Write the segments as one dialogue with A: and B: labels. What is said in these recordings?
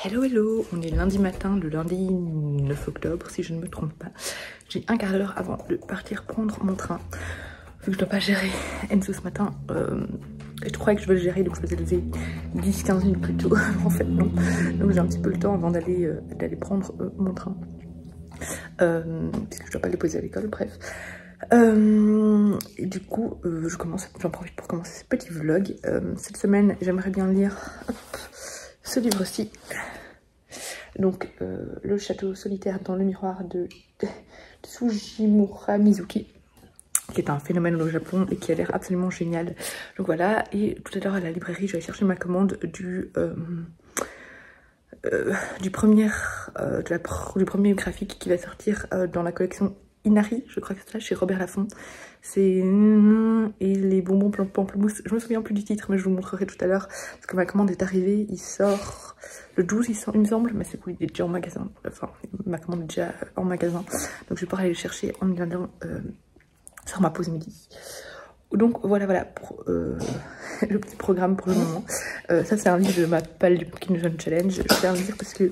A: Hello hello, on est lundi matin, le lundi 9 octobre si je ne me trompe pas. J'ai un quart d'heure avant de partir prendre mon train. Vu que je dois pas gérer Enzo ce matin, je croyais que je vais le gérer donc je me suis levée 10-15 minutes plus tôt. En fait non, donc j'ai un petit peu le temps avant d'aller prendre mon train. Puisque je dois pas le déposer à l'école, bref. Et du coup, j'en profite pour commencer ce petit vlog. Cette semaine, j'aimerais bien lire ce livre-ci. Donc, Le château solitaire dans le miroir de Tsujimura Mizuki, qui est un phénomène au Japon et qui a l'air absolument génial. Donc voilà, et tout à l'heure à la librairie, je vais chercher ma commande du premier graphique qui va sortir dans la collection Inari, je crois que c'est ça, chez Robert Laffont. C'est et les bonbons pamplemousse. Je me souviens plus du titre, mais je vous montrerai tout à l'heure parce que ma commande est arrivée. Il sort le 12, il me semble, mais c'est cool, il est déjà en magasin. Enfin, ma commande est déjà en magasin, donc je vais pouvoir aller le chercher en allant sur ma pause midi. Donc voilà pour le petit programme pour le moment. Ça c'est un livre de ma palle du Pumpkin Zone Challenge. Je fais un livre parce que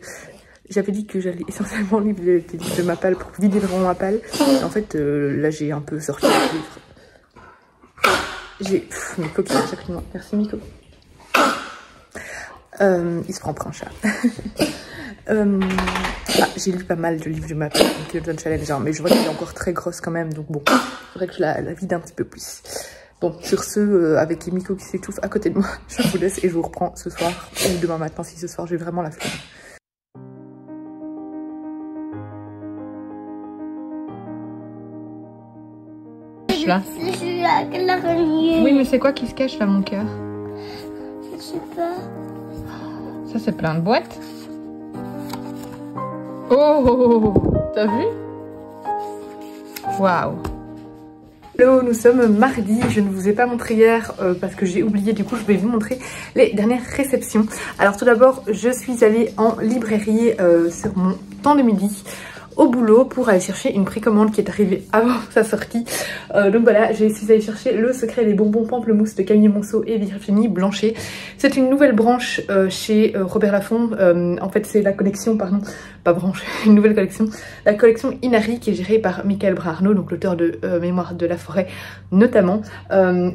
A: j'avais dit que j'allais essentiellement lire des livres de ma palle pour vider vraiment ma palle. Et en fait, là, j'ai un peu sorti le livre. J'ai Miko qui est à chaque fois. Merci Miko. Il se prend pour un chat. J'ai lu pas mal de livres de ma palle, donc John Challenge, hein, mais je vois qu'elle est encore très grosse quand même. Donc bon, il faudrait que je la vide un petit peu plus. Bon, sur ce, avec Miko qui s'étouffe à côté de moi, je vous laisse et je vous reprends ce soir ou demain matin si ce soir j'ai vraiment la flemme.
B: Là.
C: Oui,
B: mais c'est quoi qui se cache là, mon cœur?
C: Je sais pas.
B: Ça, c'est plein de boîtes. Oh, t'as vu? Waouh.
A: Hello, nous sommes mardi. Je ne vous ai pas montré hier parce que j'ai oublié. Du coup, je vais vous montrer les dernières réceptions. Alors, tout d'abord, je suis allée en librairie sur mon temps de midi au boulot pour aller chercher une précommande qui est arrivée avant sa sortie. Donc voilà, je suis allée chercher Le secret des bonbons pamplemousse de Camille Monceau et Virginie Blanchet. C'est une nouvelle branche chez Robert Laffont. En fait, c'est la collection, pardon, pas branche, une nouvelle collection. La collection Inari qui est gérée par Michael Brarnaud, donc l'auteur de Mémoire de la forêt notamment.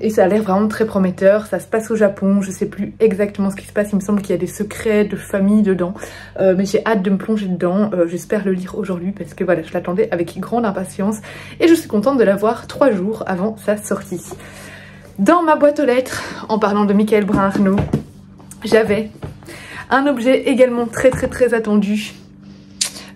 A: Et ça a l'air vraiment très prometteur. Ça se passe au Japon, je sais plus exactement ce qui se passe. Il me semble qu'il y a des secrets de famille dedans. Mais j'ai hâte de me plonger dedans. J'espère le lire aujourd'hui parce que voilà, je l'attendais avec grande impatience et je suis contente de l'avoir 3 jours avant sa sortie. Dans ma boîte aux lettres, en parlant de Michael Brarnaud, j'avais un objet également très attendu.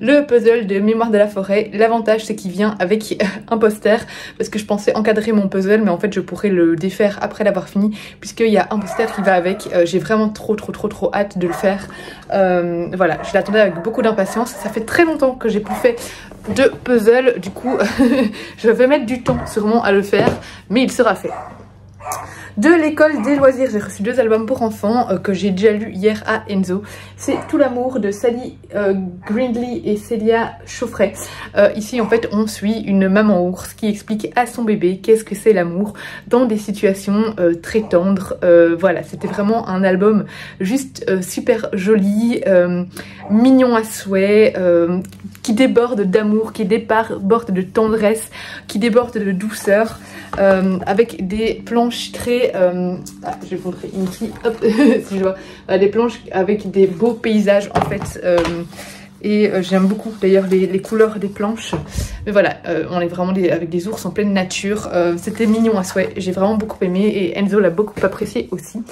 A: Le puzzle de Mémoire de la forêt. L'avantage c'est qu'il vient avec un poster parce que je pensais encadrer mon puzzle mais en fait je pourrais le défaire après l'avoir fini puisqu'il y a un poster qui va avec. J'ai vraiment trop hâte de le faire. Voilà, je l'attendais avec beaucoup d'impatience. Ça fait très longtemps que j'ai plus fait de puzzle, du coup je vais mettre du temps sûrement à le faire mais il sera fait. De l'école des loisirs, j'ai reçu 2 albums pour enfants que j'ai déjà lus hier à Enzo. C'est Tout l'amour de Sally Grindley et Célia Chauffret. Ici en fait on suit une maman ours qui explique à son bébé qu'est-ce que c'est l'amour dans des situations très tendres. Voilà, c'était vraiment un album juste super joli, mignon à souhait, qui déborde d'amour, qui déborde de tendresse, qui déborde de douceur, avec des planches très... je vais vous montrer ici, hop, si je vois, des planches avec des beaux paysages en fait. J'aime beaucoup d'ailleurs les couleurs des planches. Mais voilà, on est vraiment avec des ours en pleine nature. C'était mignon à souhait, j'ai vraiment beaucoup aimé et Enzo l'a beaucoup apprécié aussi.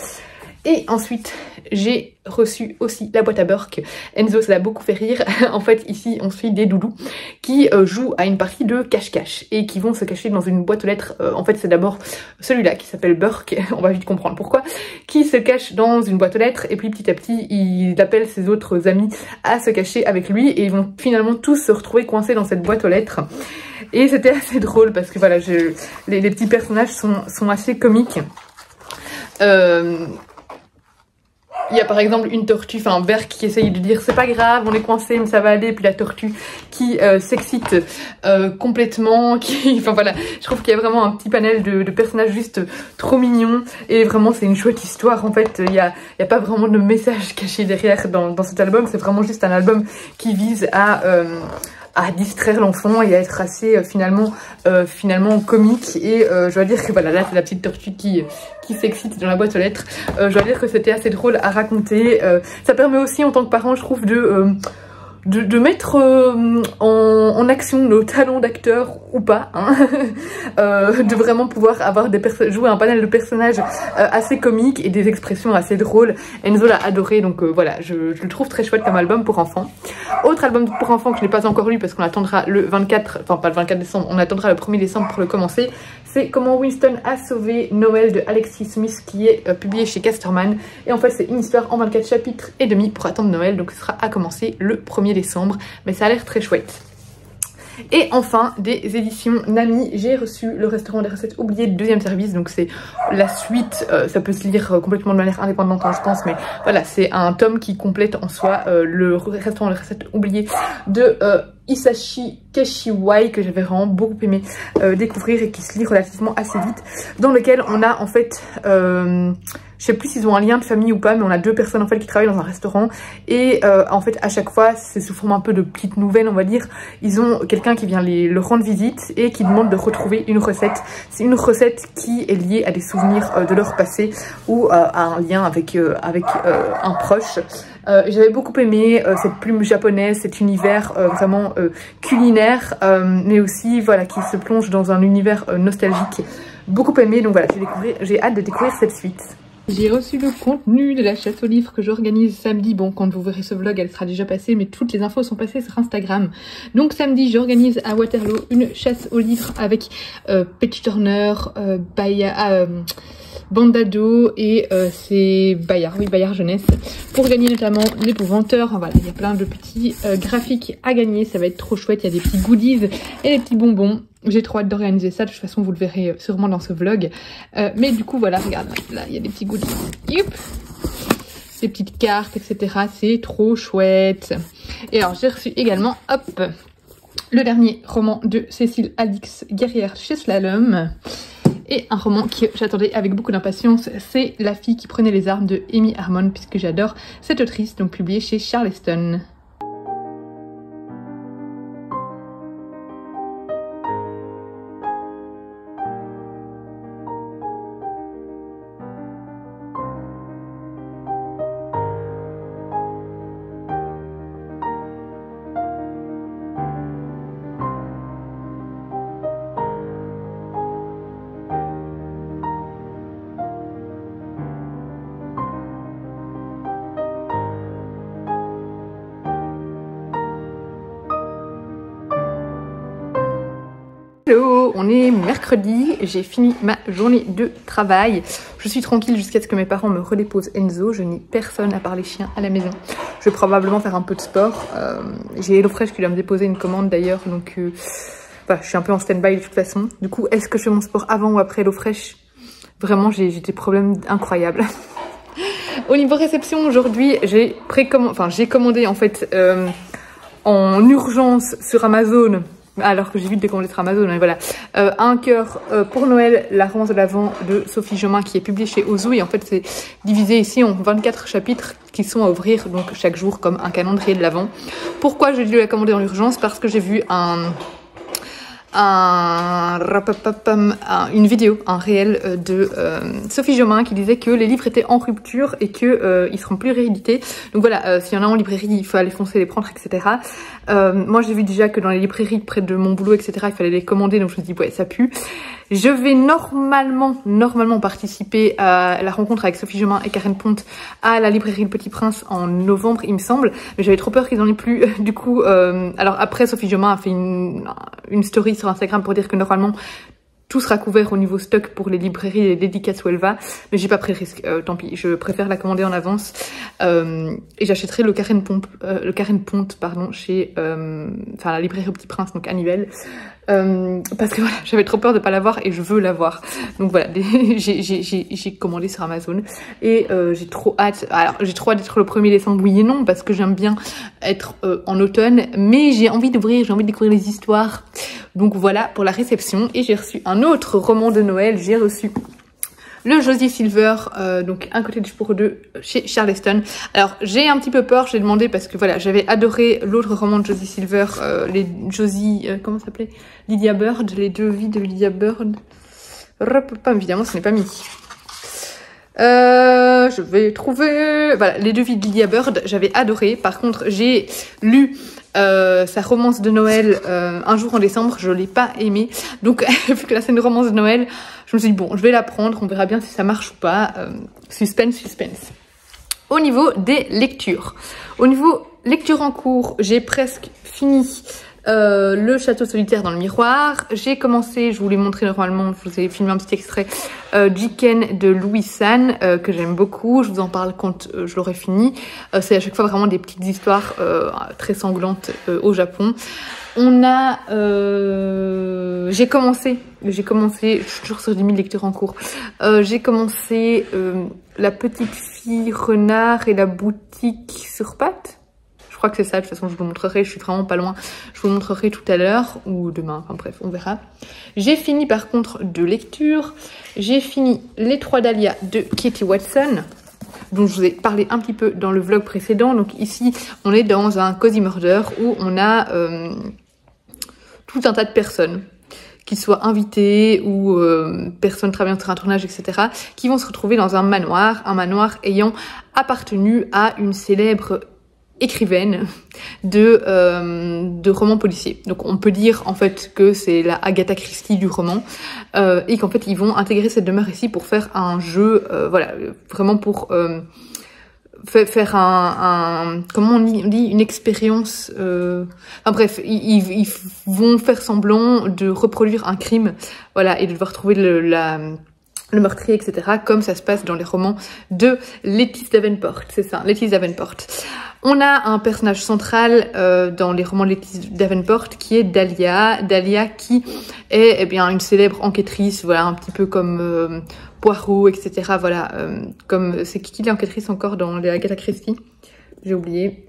A: Et ensuite, j'ai reçu aussi la boîte à Burke. Enzo, ça l'a beaucoup fait rire. En fait, ici, on suit des doudous qui jouent à une partie de cache-cache et qui vont se cacher dans une boîte aux lettres. En fait, c'est d'abord celui-là qui s'appelle Burke, on va vite comprendre pourquoi, qui se cache dans une boîte aux lettres et puis petit à petit, il appelle ses autres amis à se cacher avec lui et ils vont finalement tous se retrouver coincés dans cette boîte aux lettres. Et c'était assez drôle parce que voilà, les petits personnages sont assez comiques. il y a par exemple une tortue, enfin un ver qui essaye de dire c'est pas grave, on est coincé mais ça va aller, puis la tortue qui s'excite complètement, enfin voilà, je trouve qu'il y a vraiment un petit panel de personnages juste trop mignons et vraiment c'est une chouette histoire en fait, il y a pas vraiment de message caché derrière dans cet album, c'est vraiment juste un album qui vise à distraire l'enfant et à être assez finalement comique et je dois dire que voilà, là c'est la petite tortue qui s'excite dans la boîte aux lettres, je dois dire que c'était assez drôle à raconter, ça permet aussi en tant que parent je trouve de mettre en action nos talents d'acteurs ou pas, hein. De vraiment pouvoir avoir jouer un panel de personnages assez comiques et des expressions assez drôles. Enzo l'a adoré, donc voilà, je le trouve très chouette comme album pour enfants. Autre album pour enfants que je n'ai pas encore lu parce qu'on attendra le 24, enfin pas le 24 décembre, on attendra le 1er décembre pour le commencer, c'est Comment Winston a sauvé Noël de Alexis Smith qui est publié chez Casterman. Et en fait c'est une histoire en 24 chapitres et demi pour attendre Noël, donc ce sera à commencer le 1er décembre, mais ça a l'air très chouette. Et enfin, des éditions Nami, j'ai reçu Le Restaurant des recettes oubliées de deuxième service, donc c'est la suite, ça peut se lire complètement de manière indépendante je pense, mais voilà, c'est un tome qui complète en soi Le Restaurant des recettes oubliées de Isashi Keshiwai, que j'avais vraiment beaucoup aimé découvrir et qui se lit relativement assez vite, dans lequel on a en fait... je sais plus s'ils ont un lien de famille ou pas, mais on a deux personnes en fait qui travaillent dans un restaurant et en fait à chaque fois c'est sous forme un peu de petites nouvelles on va dire. Ils ont quelqu'un qui vient leur rendre visite et qui demande de retrouver une recette. C'est une recette qui est liée à des souvenirs de leur passé ou à un lien avec un proche. J'avais beaucoup aimé cette plume japonaise, cet univers vraiment culinaire, mais aussi voilà qui se plonge dans un univers nostalgique. Beaucoup aimé, donc voilà, j'ai hâte de découvrir cette suite. J'ai reçu le contenu de la chasse aux livres que j'organise samedi. Bon, quand vous verrez ce vlog, elle sera déjà passée, mais toutes les infos sont passées sur Instagram. Donc samedi, j'organise à Waterloo une chasse aux livres avec Petit Turner, Bandado et c'est Bayard Jeunesse, pour gagner notamment l'épouvanteur. Voilà, il y a plein de petits graphiques à gagner, ça va être trop chouette, il y a des petits goodies et des petits bonbons. J'ai trop hâte d'organiser ça, de toute façon vous le verrez sûrement dans ce vlog. Mais du coup voilà, regarde, là il y a des petits goodies. Youp, des petites cartes, etc. C'est trop chouette. Et alors j'ai reçu également, hop, le dernier roman de Cécile Alix, Guerrière chez Slalom. Et un roman que j'attendais avec beaucoup d'impatience, c'est La fille qui prenait les armes de Amy Harmon, puisque j'adore cette autrice, donc publiée chez Charleston. Hello, on est mercredi, j'ai fini ma journée de travail. Je suis tranquille jusqu'à ce que mes parents me redéposent Enzo. Je n'ai personne à part les chiens à la maison. Je vais probablement faire un peu de sport. J'ai HelloFresh qui doit me déposer une commande d'ailleurs, donc voilà, je suis un peu en stand-by de toute façon. Du coup, est-ce que je fais mon sport avant ou après HelloFresh? Vraiment, j'ai des problèmes incroyables. Au niveau réception, aujourd'hui, j'ai commandé en fait en urgence sur Amazon. Alors que j'ai vite décommandé sur Amazon, mais voilà. Un cœur pour Noël, la romance de l'Avent de Sophie Jomain qui est publiée chez Ozu. Et en fait, c'est divisé ici en 24 chapitres qui sont à ouvrir donc chaque jour comme un calendrier de l'Avent. Pourquoi j'ai dû la commander en urgence? Parce que j'ai vu une vidéo, un réel de Sophie Jomain qui disait que les livres étaient en rupture et que ils seront plus réédités. Donc voilà, s'il y en a en librairie, il faut aller foncer les prendre, etc. Moi j'ai vu déjà que dans les librairies près de mon boulot, etc., il fallait les commander, donc je me dis ouais, ça pue. Je vais normalement participer à la rencontre avec Sophie Jomain et Karen Ponte à la librairie Le Petit Prince en novembre, il me semble, mais j'avais trop peur qu'ils en aient plus. Du coup, alors après Sophie Jomain a fait une story sur Instagram pour dire que normalement tout sera couvert au niveau stock pour les librairies et les dédicaces où elle va, mais j'ai pas pris le risque, tant pis, je préfère la commander en avance et j'achèterai le Karen Ponte chez la librairie au Petit Prince, donc à Nivelles. parce que voilà, j'avais trop peur de pas l'avoir et je veux l'avoir. Donc voilà, j'ai commandé sur Amazon et j'ai trop hâte. Alors j'ai trop hâte d'être le 1er décembre, oui et non, parce que j'aime bien être en automne, mais j'ai envie d'ouvrir, j'ai envie de découvrir les histoires. Donc voilà pour la réception. Et j'ai reçu un autre roman de Noël, j'ai reçu le Josie Silver, donc Un cottage pour deux chez Charleston. Alors j'ai un petit peu peur, j'ai demandé parce que voilà, j'avais adoré l'autre roman de Josie Silver, les Josie, comment ça s'appelait, Lydia Bird, les 2 vies de Lydia Bird. Évidemment, ce n'est pas mis. Je vais trouver, voilà, les 2 vies de Lydia Bird, j'avais adoré. Par contre, j'ai lu sa romance de Noël un jour en décembre, je l'ai pas aimé. Donc vu que là c'est une romance de Noël, je me suis dit bon, je vais la prendre, on verra bien si ça marche ou pas. Suspense, suspense. Au niveau des lectures, au niveau lecture en cours, j'ai presque fini le château solitaire dans le miroir. J'ai commencé, je vous l'ai montré normalement, je vous ai filmé un petit extrait, Jiken de Louis San, que j'aime beaucoup. Je vous en parle quand je l'aurai fini. C'est à chaque fois vraiment des petites histoires très sanglantes au Japon. On a, j'ai commencé, je suis toujours sur 10 000 lectures en cours. J'ai commencé La petite fille renard et la boutique sur pattes. Je crois que c'est ça, de toute façon je vous le montrerai, je suis vraiment pas loin. Je vous le montrerai tout à l'heure ou demain, enfin bref, on verra. J'ai fini par contre de lecture. J'ai fini Les 3 Dahlias de Katie Watson, dont je vous ai parlé un petit peu dans le vlog précédent. Donc ici, on est dans un cozy murder où on a tout un tas de personnes, qu'ils soient invités ou personnes travaillant sur un tournage, etc., qui vont se retrouver dans un manoir ayant appartenu à une célèbre écrivaine de romans policiers. Donc on peut dire en fait que c'est la Agatha Christie du roman et qu'en fait ils vont intégrer cette demeure ici pour faire un jeu, voilà, vraiment pour faire comment on dit, une expérience, enfin bref, ils vont faire semblant de reproduire un crime, voilà, et de devoir trouver le meurtrier, etc., comme ça se passe dans les romans de Lettice Davenport, c'est ça, Lettice Davenport. On a un personnage central dans les romans de Lettice Davenport qui est Dahlia. Dahlia qui est eh bien une célèbre enquêtrice, voilà, un petit peu comme Poirot, etc. Voilà, comme c'est qui l'enquêtrice encore dans les Agatha Christie? J'ai oublié,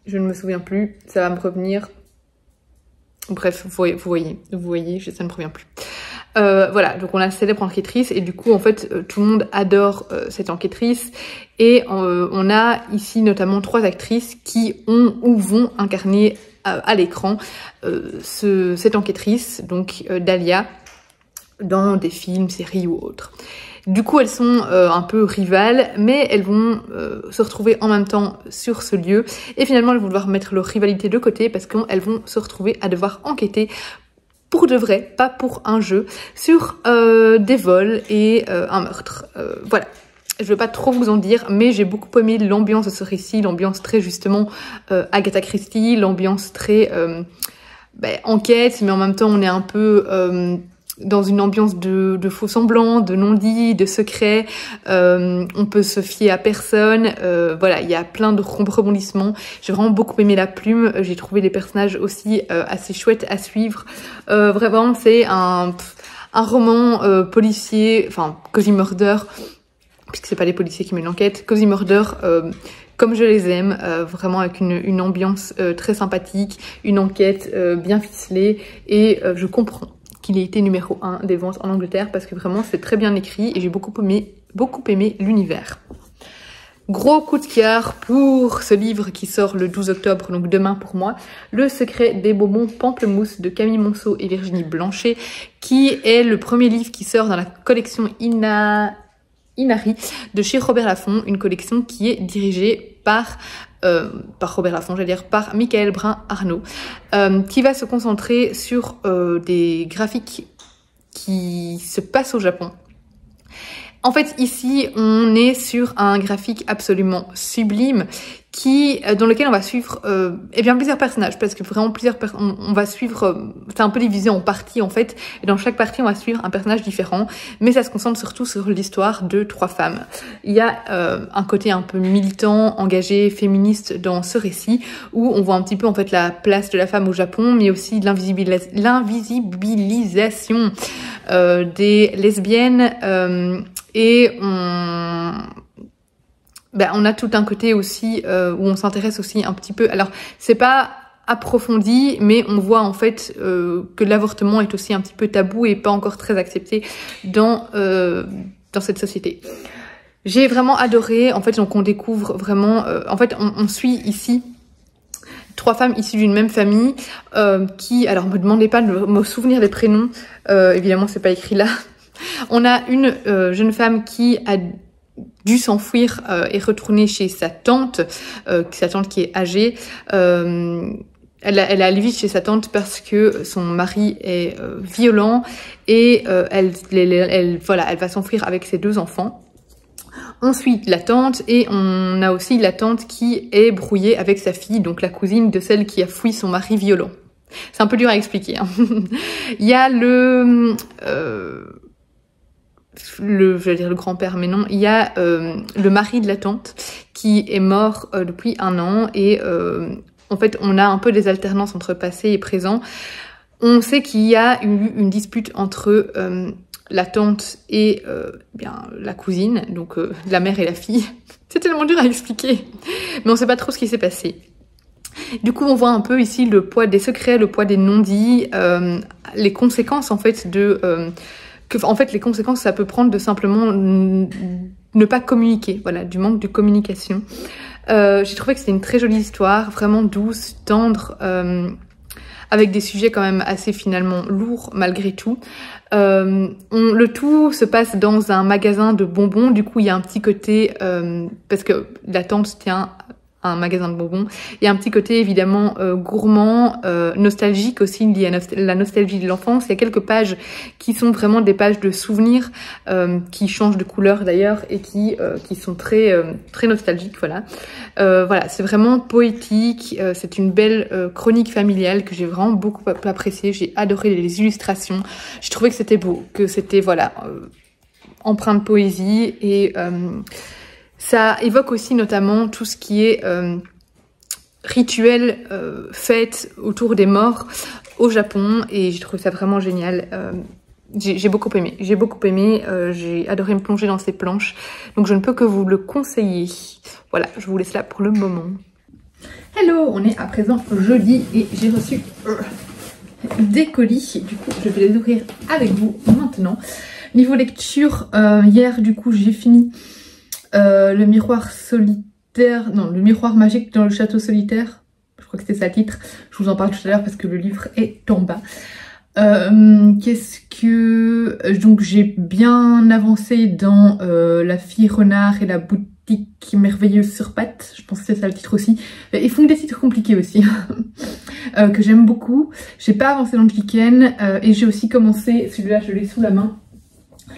A: je ne me souviens plus, ça va me revenir. Bref, vous voyez, ça ne me revient plus. Voilà, donc on a une célèbre enquêtrice et du coup en fait tout le monde adore cette enquêtrice et on a ici notamment 3 actrices qui ont ou vont incarner à l'écran cette enquêtrice, donc Dahlia, dans des films, séries ou autres. Du coup elles sont un peu rivales, mais elles vont se retrouver en même temps sur ce lieu et finalement elles vont devoir mettre leur rivalité de côté parce qu'elles vont se retrouver à devoir enquêter pour de vrai, pas pour un jeu, sur des vols et un meurtre. Voilà, je ne vais pas trop vous en dire, mais j'ai beaucoup aimé l'ambiance de ce récit, l'ambiance très justement Agatha Christie, l'ambiance très enquête, mais en même temps on est un peu dans une ambiance de faux semblants, de non-dits, de secrets. On peut se fier à personne. Voilà, il y a plein de rebondissements. J'ai vraiment beaucoup aimé la plume. J'ai trouvé les personnages aussi assez chouettes à suivre. Vraiment, c'est un roman policier, enfin cozy murder, puisque c'est pas les policiers qui mènent l'enquête. Cozy murder. Comme je les aime, vraiment avec une ambiance très sympathique, une enquête bien ficelée et je comprends qu'il ait été numéro 1 des ventes en Angleterre parce que vraiment c'est très bien écrit et j'ai beaucoup aimé l'univers. Gros coup de cœur pour ce livre qui sort le 12 octobre, donc demain pour moi, Le secret des bonbons pamplemousse de Camille Monceau et Virginie Blanchet, qui est le premier livre qui sort dans la collection Inari de chez Robert Laffont, une collection qui est dirigée par Robert Laffont, j'allais dire par Michael Brun-Arnaud, qui va se concentrer sur des graphiques qui se passent au Japon. En fait, ici, on est sur un graphique absolument sublime dans lequel on va suivre eh bien plusieurs personnages, parce que vraiment plusieurs personnes, on va suivre, c'est un peu divisé en parties en fait, et dans chaque partie on va suivre un personnage différent, mais ça se concentre surtout sur l'histoire de 3 femmes. Il y a un côté un peu militant, engagé, féministe dans ce récit, où on voit un petit peu en fait la place de la femme au Japon, mais aussi l'invisibilisation des lesbiennes, et on a tout un côté aussi où on s'intéresse aussi un petit peu. Alors, c'est pas approfondi, mais on voit en fait que l'avortement est aussi un petit peu tabou et pas encore très accepté dans cette société. J'ai vraiment adoré. En fait, donc on découvre vraiment. En fait, on suit ici 3 femmes issues d'une même famille qui. Alors, me demandez pas de me souvenir des prénoms. Évidemment, c'est pas écrit là. On a une jeune femme qui a dû s'enfuir et retourner chez sa tante qui est âgée. Elle allait vite chez sa tante parce que son mari est violent et elle va s'enfuir avec ses 2 enfants. On suit la tante et on a aussi la tante qui est brouillée avec sa fille, donc la cousine de celle qui a fui son mari violent. C'est un peu dur à expliquer, hein. Il y a j'allais dire le grand-père, mais non, il y a le mari de la tante qui est mort depuis 1 an et en fait on a un peu des alternances entre passé et présent. On sait qu'il y a eu une dispute entre la tante et bien la cousine, donc la mère et la fille. C'est tellement dur à expliquer, mais on sait pas trop ce qui s'est passé. Du coup, on voit un peu ici le poids des secrets, le poids des non-dits, les conséquences en fait les conséquences ça peut prendre de simplement ne pas communiquer, voilà, du manque de communication. J'ai trouvé que c'était une très jolie histoire, vraiment douce, tendre, avec des sujets quand même assez finalement lourds malgré tout. Le tout se passe dans un magasin de bonbons, du coup il y a un petit côté, parce que la tante tient un magasin de bonbons. Il y a un petit côté évidemment gourmand, nostalgique aussi, lié à la nostalgie de l'enfance. Il y a quelques pages qui sont vraiment des pages de souvenirs qui changent de couleur d'ailleurs et qui sont très nostalgiques. Voilà, voilà, c'est vraiment poétique. C'est une belle chronique familiale que j'ai vraiment beaucoup appréciée. J'ai adoré les illustrations. J'ai trouvé que c'était beau, que c'était voilà empreint de poésie et ça évoque aussi notamment tout ce qui est rituel, fête autour des morts au Japon et j'ai trouvé ça vraiment génial. J'ai beaucoup aimé, j'ai adoré me plonger dans ces planches, donc je ne peux que vous le conseiller. Voilà, je vous laisse là pour le moment. Hello, on est à présent jeudi et j'ai reçu des colis, du coup je vais les ouvrir avec vous maintenant. Niveau lecture, hier du coup j'ai fini le miroir solitaire, non, le miroir magique dans le château solitaire, je crois que c'était ça le titre, je vous en parle tout à l'heure parce que le livre est en bas. Donc j'ai bien avancé dans La fille renard et la boutique merveilleuse sur pattes, je pense que c'est ça le titre aussi. Ils font des titres compliqués aussi, que j'aime beaucoup. J'ai pas avancé dans le week-end et j'ai aussi commencé, celui-là je l'ai sous la main.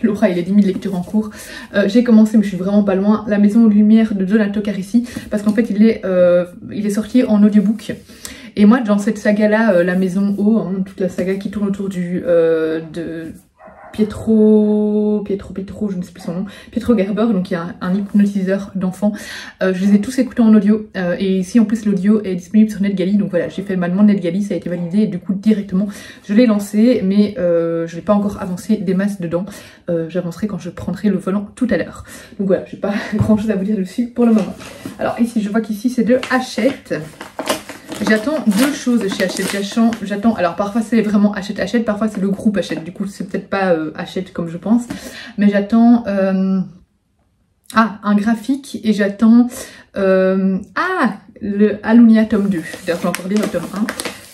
A: Laura, il a 10 000 lectures en cours. J'ai commencé, mais je suis vraiment pas loin, La Maison aux Lumières de Donato Carisi, parce qu'en fait il est sorti en audiobook. Et moi dans cette saga là, La Maison O, hein, toute la saga qui tourne autour de Pietro, je ne sais plus son nom, Pietro Gerber, donc il y a un hypnotiseur d'enfants. Je les ai tous écoutés en audio et ici en plus l'audio est disponible sur NetGalley, donc voilà, j'ai fait ma demande NetGalley, ça a été validé et du coup directement je l'ai lancé, mais je n'ai pas encore avancé des masses dedans. J'avancerai quand je prendrai le volant tout à l'heure. Donc voilà, j'ai pas grand chose à vous dire dessus pour le moment. Alors ici, je vois qu'ici c'est de Hachette. J'attends 2 choses chez Hachette. J'attends, alors parfois c'est vraiment Hachette, parfois c'est le groupe Hachette. Du coup c'est peut-être pas Hachette comme je pense. Mais j'attends un graphique et j'attends le Alunia tome 2. D'ailleurs je vais encore lire le tome 1.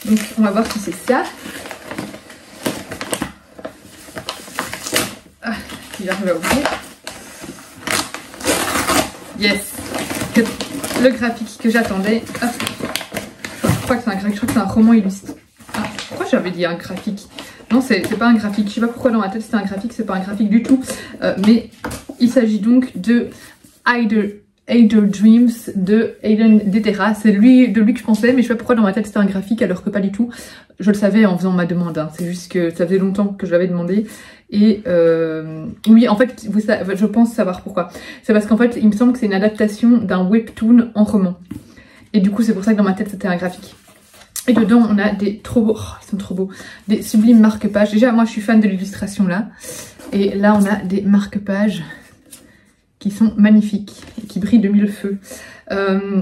A: Donc on va voir si c'est ça. Si j'arrive à ouvrir. Yes. Le graphique que j'attendais. Hop. Je crois que c'est un roman illustré. Ah, pourquoi j'avais dit un graphique? Non, c'est pas un graphique. Je sais pas pourquoi dans ma tête c'était un graphique, c'est pas un graphique du tout. Mais il s'agit donc de Age Dreams de Aiden Detera. C'est de lui que je pensais, mais je sais pas pourquoi dans ma tête c'était un graphique alors que pas du tout. Je le savais en faisant ma demande, hein. C'est juste que ça faisait longtemps que je l'avais demandé. Et oui, en fait, je pense savoir pourquoi. C'est parce qu'en fait, il me semble que c'est une adaptation d'un webtoon en roman. Et du coup, c'est pour ça que dans ma tête, c'était un graphique. Et dedans, on a des trop beaux, oh, ils sont trop beaux, des sublimes marque-pages. Déjà, moi, je suis fan de l'illustration là. Et là, on a des marque-pages qui sont magnifiques et qui brillent de mille feux.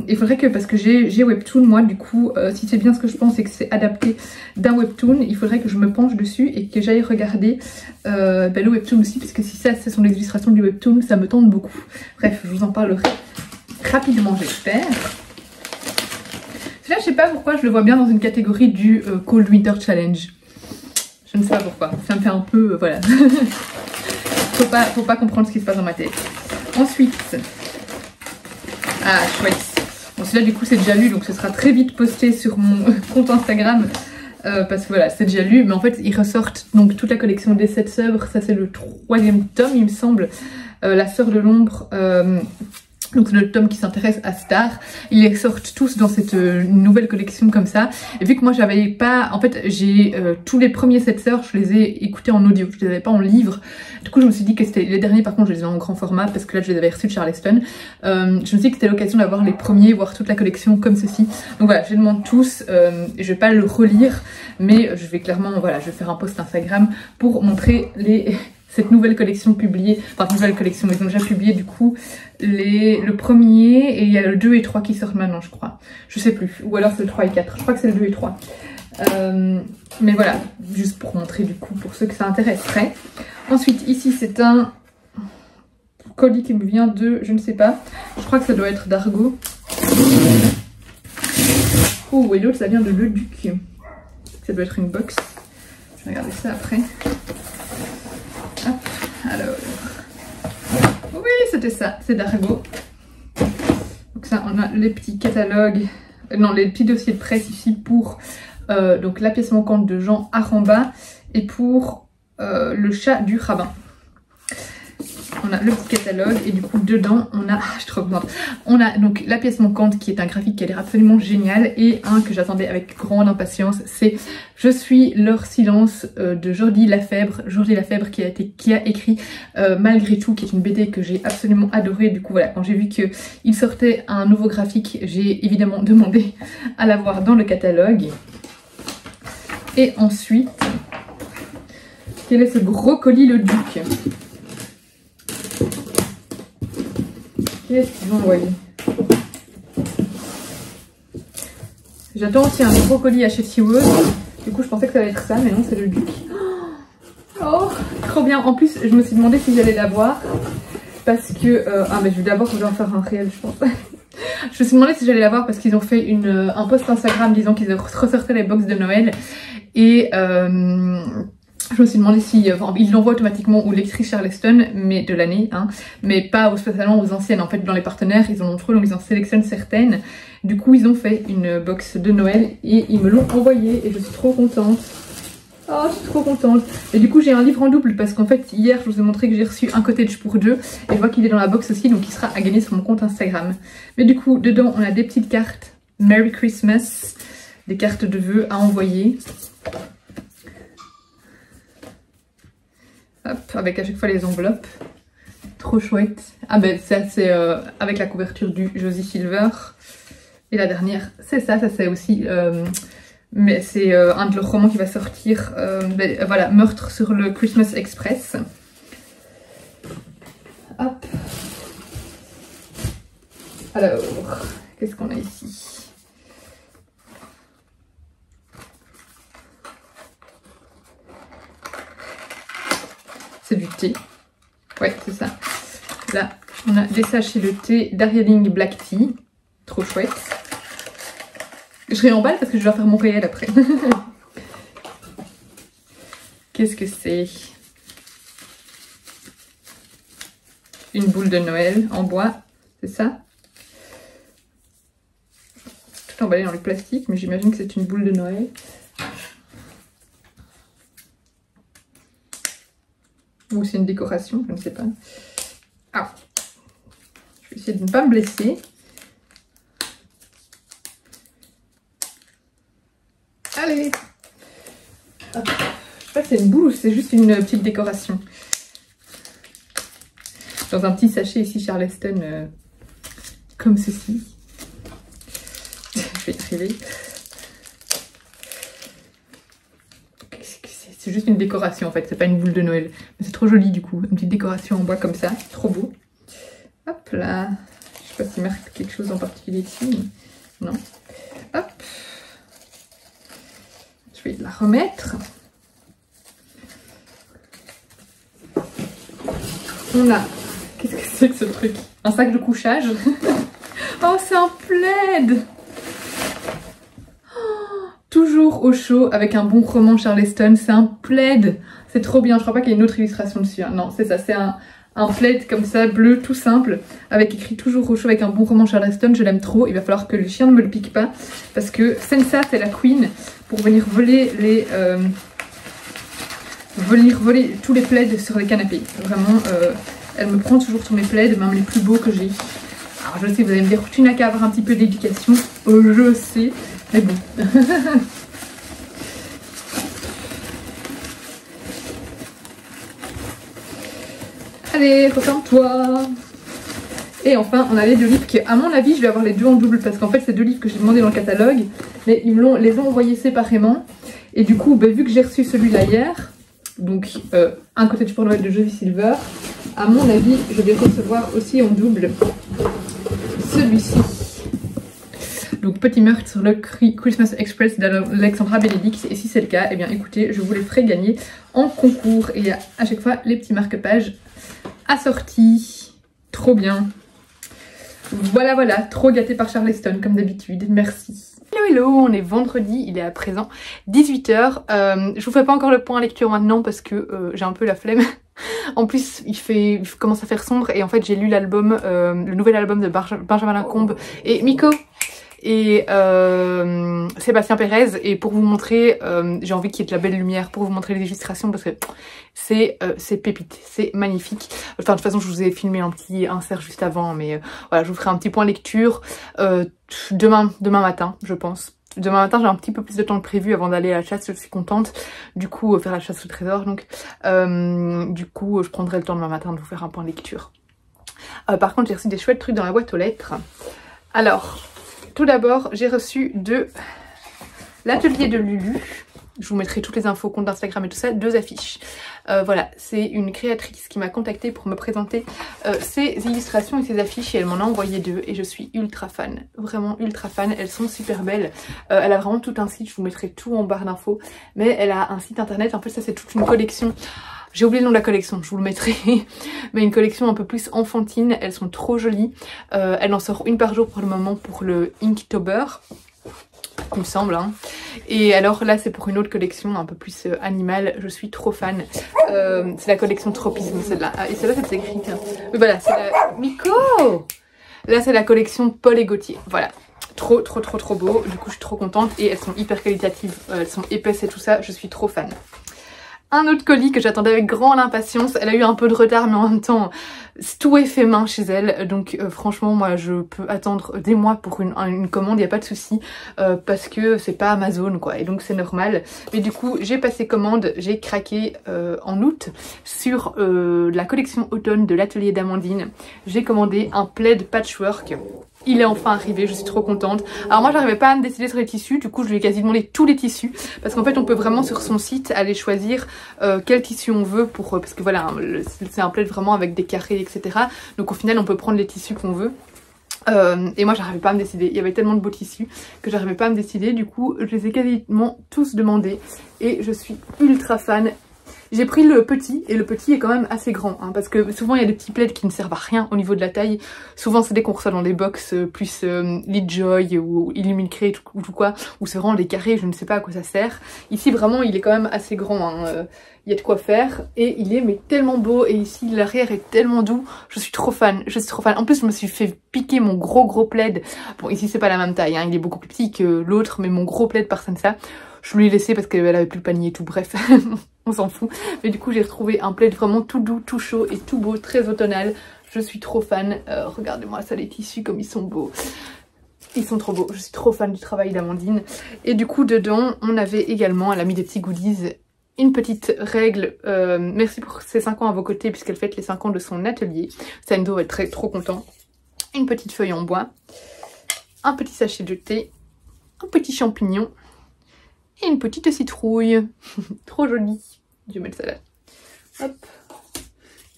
A: Il faudrait que, parce que j'ai Webtoon, moi, du coup, si c'est bien ce que je pense et que c'est adapté d'un Webtoon, il faudrait que je me penche dessus et que j'aille regarder le Webtoon aussi, puisque si ça, ce sont les illustrations du Webtoon, ça me tente beaucoup. Bref, je vous en parlerai rapidement, j'espère. Là, je sais pas pourquoi je le vois bien dans une catégorie du Cold Winter Challenge. Je ne sais pas pourquoi. Ça me fait un peu... voilà. Faut pas comprendre ce qui se passe dans ma tête. Ensuite... Ah, chouette. Bon, celui-là, du coup, c'est déjà lu. Donc, ce sera très vite posté sur mon compte Instagram. Parce que voilà, c'est déjà lu. Mais en fait, ils ressortent donc toute la collection des 7 sœurs. Ça, c'est le 3e tome, il me semble. La sœur de l'ombre... donc c'est le tome qui s'intéresse à Star. Ils les sortent tous dans cette nouvelle collection comme ça. Et vu que moi j'avais pas... En fait j'ai tous les premiers 7 sœurs, je les ai écoutés en audio. Je les avais pas en livre. Du coup je me suis dit que c'était... Les derniers par contre je les ai en grand format parce que là je les avais reçus de Charleston. Je me suis dit que c'était l'occasion d'avoir les premiers, voir toute la collection comme ceci. Donc voilà, je les demande tous. Je vais pas le relire. Mais je vais clairement... Voilà, je vais faire un post Instagram pour montrer cette nouvelle collection publiée, enfin nouvelle collection, ils ont déjà publié du coup le premier, et il y a le 2 et 3 qui sortent maintenant je crois, je sais plus, ou alors c'est le 3 et 4, je crois que c'est le 2 et 3. Mais voilà, juste pour montrer du coup pour ceux que ça intéresserait. Ensuite ici c'est un colis qui me vient de, je ne sais pas, je crois que ça doit être d'Argo. Oh, et l'autre ça vient de Le Duc, ça doit être une box, je vais regarder ça après. Hop, alors, oui c'était ça, c'est d'Argo. Donc ça on a les petits catalogues, non les petits dossiers de presse ici pour donc la pièce manquante de Jean Aramba et pour le chat du rabbin. On a le petit catalogue et du coup dedans on a, je suis trop contente, on a donc la pièce manquante qui est un graphique qui a l'air absolument génial et un que j'attendais avec grande impatience, c'est Je suis leur silence de Jordi Lafèbre qui a écrit Malgré tout, qui est une BD que j'ai absolument adorée. Du coup voilà, quand j'ai vu qu'il sortait un nouveau graphique, j'ai évidemment demandé à l'avoir dans le catalogue. Et ensuite, quel est ce gros colis Le Duc? Qu'est-ce qu'ils ont envoyé? J'attends aussi un gros colis à chez Seward. Du coup, je pensais que ça allait être ça, mais non, c'est Le Duc. Oh, trop bien. En plus, je me suis demandé si j'allais l'avoir. Parce que... ah, mais je vais d'abord faire un réel, je pense. Je me suis demandé si j'allais l'avoir parce qu'ils ont fait un post Instagram disant qu'ils ressortaient les box de Noël. Et... je me suis demandé si ils l'envoient automatiquement aux lectrices Charleston, mais de l'année, hein, mais pas spécialement aux anciennes. En fait, dans les partenaires, ils en ont trop, donc ils en sélectionnent certaines. Du coup, ils ont fait une box de Noël et ils me l'ont envoyée et je suis trop contente. Oh, je suis trop contente. Et du coup, j'ai un livre en double parce qu'en fait, hier, je vous ai montré que j'ai reçu un cottage pour 2 et je vois qu'il est dans la box aussi, donc il sera à gagner sur mon compte Instagram. Mais du coup, dedans, on a des petites cartes Merry Christmas, des cartes de vœux à envoyer. Hop, avec à chaque fois les enveloppes. Trop chouette. Ah ben ça c'est avec la couverture du Josie Silver. Et la dernière, c'est ça c'est aussi... mais c'est un de leurs romans qui va sortir. Voilà, Meurtre sur le Christmas Express. Hop. Alors, qu'est-ce qu'on a ici? C'est du thé. Ouais, c'est ça. Là, on a des sachets de thé Darjeeling Black Tea. Trop chouette. Je réemballe parce que je dois faire mon réel après. Qu'est-ce que c'est? Une boule de Noël en bois. C'est ça? Tout emballé dans le plastique, mais j'imagine que c'est une boule de Noël. Ou c'est une décoration, je ne sais pas. Ah, je vais vais essayer de ne pas me blesser. Allez. Hop. Je sais pas si c'est une boule ou c'est juste une petite décoration. Dans un petit sachet ici Charleston, comme ceci. Je vais y arriver. C'est juste une décoration en fait, c'est pas une boule de Noël. Mais c'est trop joli du coup, une petite décoration en bois comme ça, trop beau. Hop là, je sais pas s'il marque quelque chose en particulier ici, mais non. Hop, je vais la remettre. On a, qu'est-ce que c'est que ce truc? Un sac de couchage. Oh, c'est un plaid. Toujours au chaud avec un bon roman Charleston, c'est un plaid, c'est trop bien, je crois pas qu'il y ait une autre illustration dessus, hein. Non c'est ça, c'est un plaid comme ça, bleu, tout simple, avec écrit toujours au chaud avec un bon roman Charleston, je l'aime trop, il va falloir que le chien ne me le pique pas, parce que Sensa c'est la queen pour venir voler tous les plaids sur les canapés, vraiment, elle me prend toujours sur mes plaids, même les plus beaux que j'ai. Alors je sais, vous allez me dire, tu n'as qu'à avoir un petit peu d'éducation, je sais. Mais bon. Allez, referme-toi. Et enfin, on a les deux livres qui, à mon avis, je vais avoir les deux en double parce qu'en fait, c'est deux livres que j'ai demandé dans le catalogue, mais ils les ont envoyés séparément. Et du coup, vu que j'ai reçu celui-là hier, donc un côté du Père Noël de Josie Silver, à mon avis, je vais recevoir aussi en double celui-ci. Donc petit meurtre sur le Christmas Express d'Alexandra Benedict. Et si c'est le cas, eh bien écoutez, je vous les ferai gagner en concours. Et il y a à chaque fois les petits marque-pages assortis. Trop bien. Voilà, voilà, trop gâté par Charleston comme d'habitude. Merci. Hello, hello, on est vendredi, il est à présent 18 h. Je vous fais pas encore le point lecture maintenant parce que j'ai un peu la flemme. En plus, il commence à faire sombre et en fait j'ai lu l'album, le nouvel album de Benjamin Lacombe et Miko et Sébastien Pérez, et pour vous montrer, j'ai envie qu'il y ait de la belle lumière pour vous montrer les illustrations parce que c'est pépite, c'est magnifique. Enfin, de toute façon je vous ai filmé un petit insert juste avant, mais voilà, je vous ferai un petit point lecture demain matin je pense. Demain matin j'ai un petit peu plus de temps que prévu avant d'aller à la chasse, je suis contente du coup faire la chasse au trésor, donc du coup je prendrai le temps demain matin de vous faire un point lecture. Par contre j'ai reçu des chouettes trucs dans la boîte aux lettres. Alors tout d'abord, j'ai reçu de l'atelier de Lulu, je vous mettrai toutes les infos, compte d'Instagram et tout ça, 2 affiches. Voilà, c'est une créatrice qui m'a contactée pour me présenter ses illustrations et ses affiches et elle m'en a envoyé 2 et je suis ultra fan, vraiment ultra fan, elles sont super belles. Elle a vraiment tout un site, je vous mettrai tout en barre d'infos, mais elle a un site internet, en fait ça c'est toute une collection. J'ai oublié le nom de la collection, je vous le mettrai, mais une collection un peu plus enfantine, elles sont trop jolies. Elle en sort une par jour pour le moment pour le Inktober, il me semble, hein. Et alors là c'est pour une autre collection un peu plus animale, je suis trop fan. C'est la collection Tropisme celle-là, et celle-là c'est écrite. Mais voilà, c'est la... Miko. Là c'est la collection Paul et Gauthier, voilà. Trop beau, du coup je suis trop contente et elles sont hyper qualitatives, elles sont épaisses et tout ça, je suis trop fan. Un autre colis que j'attendais avec grande impatience, elle a eu un peu de retard mais en même temps tout est fait main chez elle, donc franchement moi je peux attendre des mois pour une commande, il n'y a pas de souci, parce que c'est pas Amazon quoi, et donc c'est normal. Mais du coup j'ai passé commande, j'ai craqué en août sur la collection automne de l'atelier d'Amandine. J'ai commandé un plaid patchwork. Il est enfin arrivé, je suis trop contente. Alors moi j'arrivais pas à me décider sur les tissus, du coup je lui ai quasi demandé tous les tissus, parce qu'en fait on peut vraiment sur son site aller choisir quel tissu on veut pour, parce que voilà, c'est un plaid vraiment avec des carrés etc. Donc au final on peut prendre les tissus qu'on veut. Et moi j'arrivais pas à me décider, il y avait tellement de beaux tissus que j'arrivais pas à me décider, du coup je les ai quasiment tous demandés et je suis ultra fan. J'ai pris le petit et le petit est quand même assez grand hein, parce que souvent il y a des petits plaids qui ne servent à rien au niveau de la taille. Souvent c'est dès qu'on reçoit dans des box plus Leadjoy ou Illumine Crate ou tout quoi, où c'est vraiment des carrés, je ne sais pas à quoi ça sert. Ici vraiment il est quand même assez grand, hein. Il y a de quoi faire et il est mais tellement beau, et ici l'arrière est tellement doux, je suis trop fan, je suis trop fan. En plus je me suis fait piquer mon gros plaid, bon ici c'est pas la même taille, hein, il est beaucoup plus petit que l'autre, mais mon gros plaid par Sensa, je lui ai laissé parce qu'elle avait plus le panier et tout, bref. On s'en fout, mais du coup j'ai retrouvé un plaid vraiment tout doux, tout chaud et tout beau, très automnal. je suis trop fan. Regardez-moi ça, les tissus comme ils sont beaux. Ils sont trop beaux, je suis trop fan du travail d'Amandine. Et du coup dedans on avait également, elle a mis des petits goodies, une petite règle, merci pour ces 5 ans à vos côtés puisqu'elle fête les 5 ans de son atelier. Sando va être trop content. Une petite feuille en bois, un petit sachet de thé, un petit champignon et une petite citrouille. Trop jolie. Je vais mettre ça là. Hop.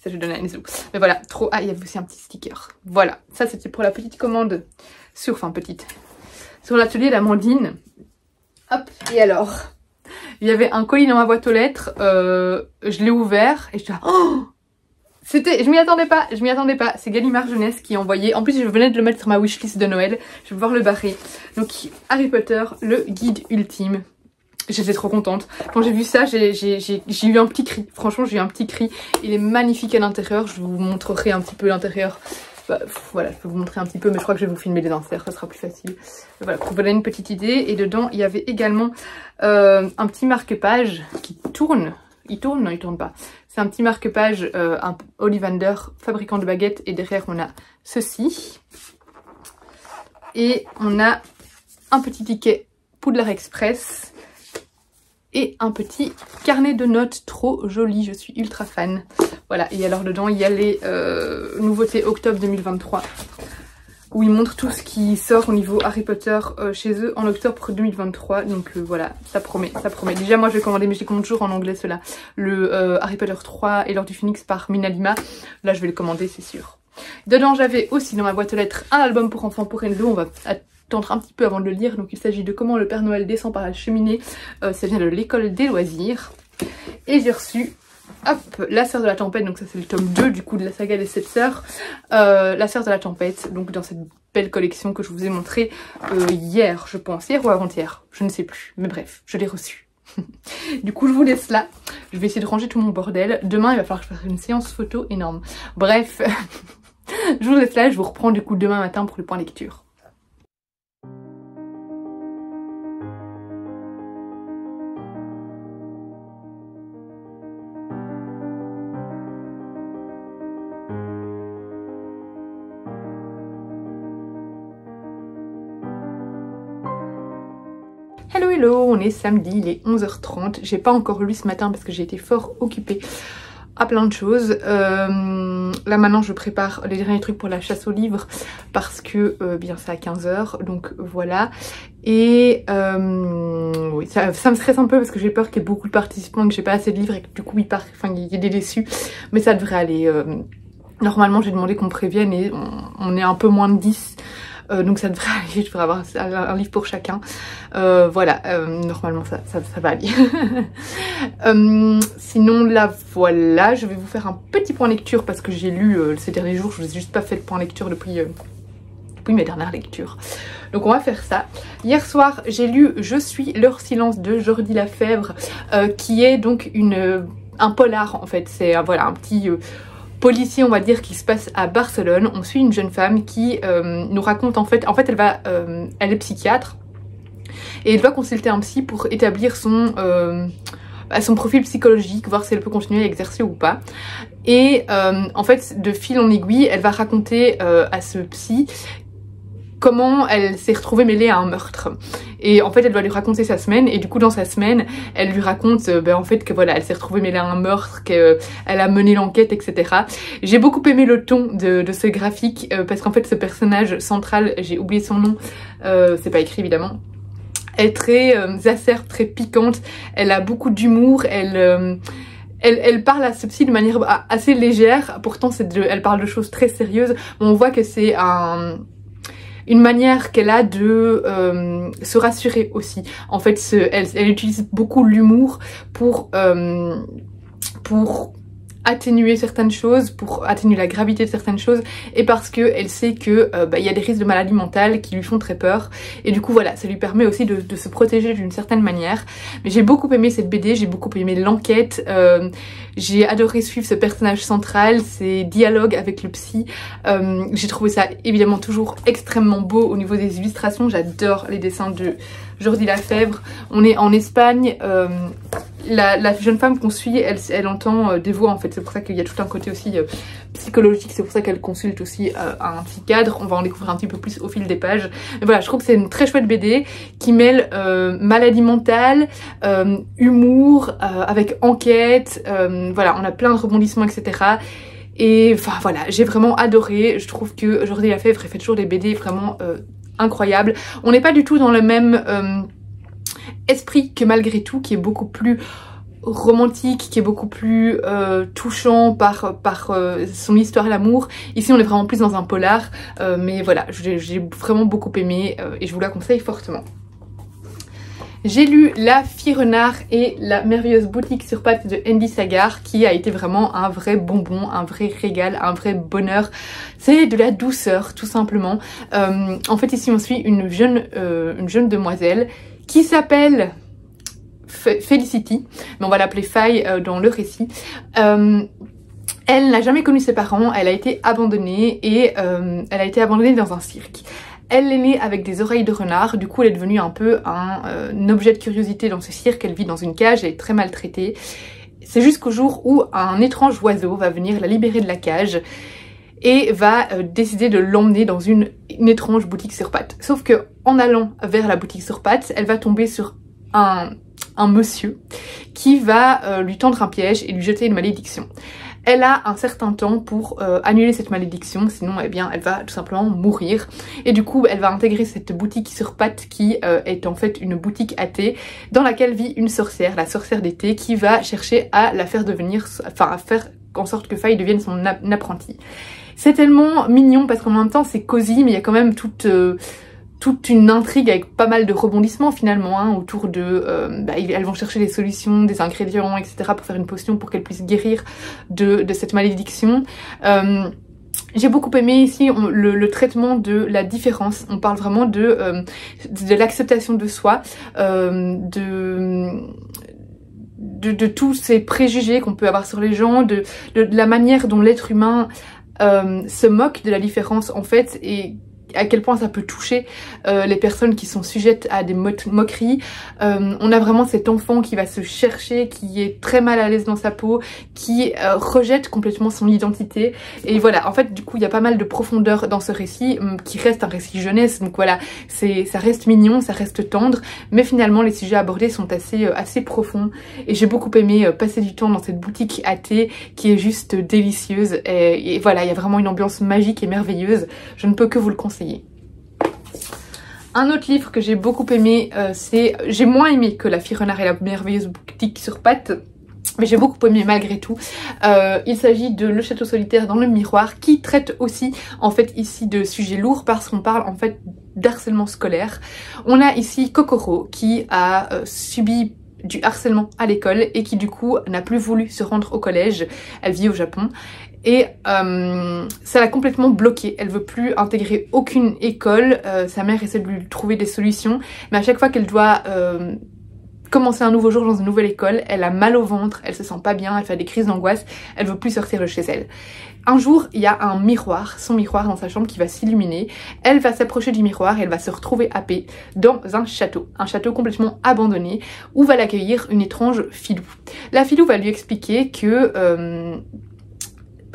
A: Ça je donne à Enzo. Mais voilà, trop... Ah, il y avait aussi un petit sticker. Voilà, ça c'était pour la petite commande sur... Enfin petite. Sur l'atelier d'Amandine. Hop, et alors... Il y avait un colis dans ma boîte aux lettres. Je l'ai ouvert et je dis... Oh, c'était... Je m'y attendais pas. C'est Gallimard Jeunesse qui a envoyé. En plus, je venais de le mettre sur ma wishlist de Noël. Je vais pouvoir le barrer. Donc, Harry Potter, le guide ultime. J'étais trop contente. Quand j'ai vu ça, j'ai eu un petit cri. Franchement, j'ai eu un petit cri. Il est magnifique à l'intérieur. Je vous montrerai un petit peu l'intérieur. Bah, voilà, je peux vous montrer un petit peu, mais je crois que je vais vous filmer les inserts. Ça sera plus facile. Voilà, pour vous donner une petite idée. Et dedans, il y avait également un petit marque-page qui tourne. Il tourne? Non, il tourne pas. C'est un petit marque-page, un Ollivander, fabricant de baguettes. Et derrière, on a ceci. Et on a un petit ticket Poudlard Express. Et un petit carnet de notes trop joli, je suis ultra fan. Voilà, et alors dedans il y a les nouveautés octobre 2023. Où ils montrent tout ce qui sort au niveau Harry Potter chez eux en octobre 2023. Donc voilà, ça promet, ça promet. Déjà moi je vais commander, mais je les commande toujours en anglais ceux-là. Le Harry Potter 3 et l'Ordre du Phénix par Mina Lima. Là je vais le commander, c'est sûr. Dedans j'avais aussi dans ma boîte aux lettres un album pour enfants pour Enzo. On va attendre un petit peu avant de le lire. Donc il s'agit de Comment le Père Noël descend par la cheminée. Ça vient de l'école des loisirs. Et j'ai reçu, hop, La Sœur de la Tempête. Donc ça c'est le tome 2 du coup de la saga des 7 sœurs. La Sœur de la Tempête, donc dans cette belle collection que je vous ai montrée hier je pense. Hier ou avant-hier, je ne sais plus. Mais bref, je l'ai reçu. Du coup je vous laisse là. Je vais essayer de ranger tout mon bordel. Demain il va falloir que je fasse une séance photo énorme. Bref, je vous laisse là. Je vous reprends du coup demain matin pour le point lecture. Hello hello, on est samedi, il est 11h30. J'ai pas encore lu ce matin parce que j'ai été fort occupée à plein de choses. Là maintenant je prépare les derniers trucs pour la chasse aux livres parce que bien c'est à 15h, donc voilà. Et oui, ça me stresse un peu parce que j'ai peur qu'il y ait beaucoup de participants et que j'ai pas assez de livres et que du coup il y ait des déçus. Mais ça devrait aller. Normalement j'ai demandé qu'on me prévienne et on est un peu moins de 10. Donc ça devrait aller, je devrais avoir un livre pour chacun. Voilà, normalement ça va aller. Sinon là voilà, je vais vous faire un petit point lecture parce que j'ai lu ces derniers jours, je vous ai juste pas fait de point lecture depuis mes dernières lectures. Donc on va faire ça. Hier soir j'ai lu Je suis leur silence de Jordi Lafèvre, qui est donc un polar en fait. C'est voilà un petit... policier on va dire qui se passe à Barcelone. On suit une jeune femme qui nous raconte en fait elle est psychiatre et elle doit consulter un psy pour établir son profil psychologique, voir si elle peut continuer à exercer ou pas. Et en fait de fil en aiguille elle va raconter à ce psy comment elle s'est retrouvée mêlée à un meurtre. Et en fait elle doit lui raconter sa semaine et du coup dans sa semaine elle lui raconte en fait que voilà elle s'est retrouvée mêlée à un meurtre, qu'elle a mené l'enquête, etc. J'ai beaucoup aimé le ton de ce graphique parce qu'en fait ce personnage central, j'ai oublié son nom, c'est pas écrit évidemment, elle est très acerbe, très piquante, elle a beaucoup d'humour, elle parle à ce psy de manière assez légère, pourtant elle parle de choses très sérieuses, mais on voit que c'est une manière qu'elle a de se rassurer aussi. En fait, elle utilise beaucoup l'humour pour atténuer certaines choses, pour atténuer la gravité de certaines choses, et parce que elle sait que y a des risques de maladie mentale qui lui font très peur, et du coup voilà, ça lui permet aussi de se protéger d'une certaine manière. Mais j'ai beaucoup aimé cette BD, j'ai beaucoup aimé l'enquête, j'ai adoré suivre ce personnage central, ses dialogues avec le psy, j'ai trouvé ça évidemment toujours extrêmement beau au niveau des illustrations, j'adore les dessins de Jordi Lafèvre. On est en Espagne. La jeune femme qu'on suit, elle entend des voix en fait. C'est pour ça qu'il y a tout un côté aussi psychologique. C'est pour ça qu'elle consulte aussi un psychiatre. On va en découvrir un petit peu plus au fil des pages. Mais voilà, je trouve que c'est une très chouette BD qui mêle maladie mentale, humour, avec enquête. Voilà, on a plein de rebondissements, etc. Et enfin voilà, j'ai vraiment adoré. Je trouve que Jordi Lafèvre fait toujours des BD vraiment incroyables. On n'est pas du tout dans le même esprit que Malgré tout, qui est beaucoup plus romantique, qui est beaucoup plus touchant par son histoire d'amour. Ici on est vraiment plus dans un polar, mais voilà, j'ai vraiment beaucoup aimé et je vous la conseille fortement. J'ai lu La Fille Renard et la merveilleuse boutique sur pattes de Andy Sagar, qui a été vraiment un vrai bonbon, un vrai régal, un vrai bonheur. C'est de la douceur tout simplement. En fait ici on suit une jeune demoiselle qui s'appelle Felicity, mais on va l'appeler Faye dans le récit. Elle n'a jamais connu ses parents, elle a été abandonnée et elle a été abandonnée dans un cirque. Elle est née avec des oreilles de renard, du coup elle est devenue un peu un objet de curiosité dans ce cirque. Elle vit dans une cage, elle est très maltraitée. C'est jusqu'au jour où un étrange oiseau va venir la libérer de la cage et va décider de l'emmener dans une étrange boutique sur pattes. Sauf que en allant vers la boutique sur pattes, elle va tomber sur un monsieur qui va lui tendre un piège et lui jeter une malédiction. Elle a un certain temps pour annuler cette malédiction, sinon eh bien elle va tout simplement mourir. Et du coup elle va intégrer cette boutique sur pattes qui est en fait une boutique athée dans laquelle vit une sorcière, la sorcière d'été, qui va chercher à la faire devenir, enfin à faire en sorte que Faye devienne son apprenti. C'est tellement mignon parce qu'en même temps c'est cosy, mais il y a quand même toute une intrigue avec pas mal de rebondissements finalement hein, autour de... elles vont chercher des solutions, des ingrédients, etc. pour faire une potion pour qu'elle puisse guérir de cette malédiction. J'ai beaucoup aimé ici le traitement de la différence. On parle vraiment de l'acceptation de soi, de tous ces préjugés qu'on peut avoir sur les gens, de la manière dont l'être humain se moque de la différence en fait, et à quel point ça peut toucher les personnes qui sont sujettes à des moqueries. On a vraiment cet enfant qui va se chercher, qui est très mal à l'aise dans sa peau, qui rejette complètement son identité. Et voilà, en fait du coup il y a pas mal de profondeur dans ce récit qui reste un récit jeunesse, donc voilà, ça reste mignon, ça reste tendre, mais finalement les sujets abordés sont assez profonds. Et j'ai beaucoup aimé passer du temps dans cette boutique athée qui est juste délicieuse. Et voilà, il y a vraiment une ambiance magique et merveilleuse. Je ne peux que vous le conseiller. Un autre livre que j'ai beaucoup aimé, j'ai moins aimé que La Fille Renard et la merveilleuse boutique sur pattes, mais j'ai beaucoup aimé malgré tout. Il s'agit de Le Château solitaire dans le miroir, qui traite aussi en fait ici de sujets lourds parce qu'on parle en fait d'harcèlement scolaire. On a ici Kokoro qui a subi du harcèlement à l'école et qui du coup n'a plus voulu se rendre au collège. Elle vit au Japon. Et ça l'a complètement bloquée, elle veut plus intégrer aucune école, sa mère essaie de lui trouver des solutions, mais à chaque fois qu'elle doit commencer un nouveau jour dans une nouvelle école, elle a mal au ventre, elle se sent pas bien, elle fait des crises d'angoisse, elle veut plus sortir de chez elle. Un jour, il y a un miroir, son miroir dans sa chambre qui va s'illuminer, elle va s'approcher du miroir et elle va se retrouver happée dans un château complètement abandonné où va l'accueillir une étrange filou. La filou va lui expliquer que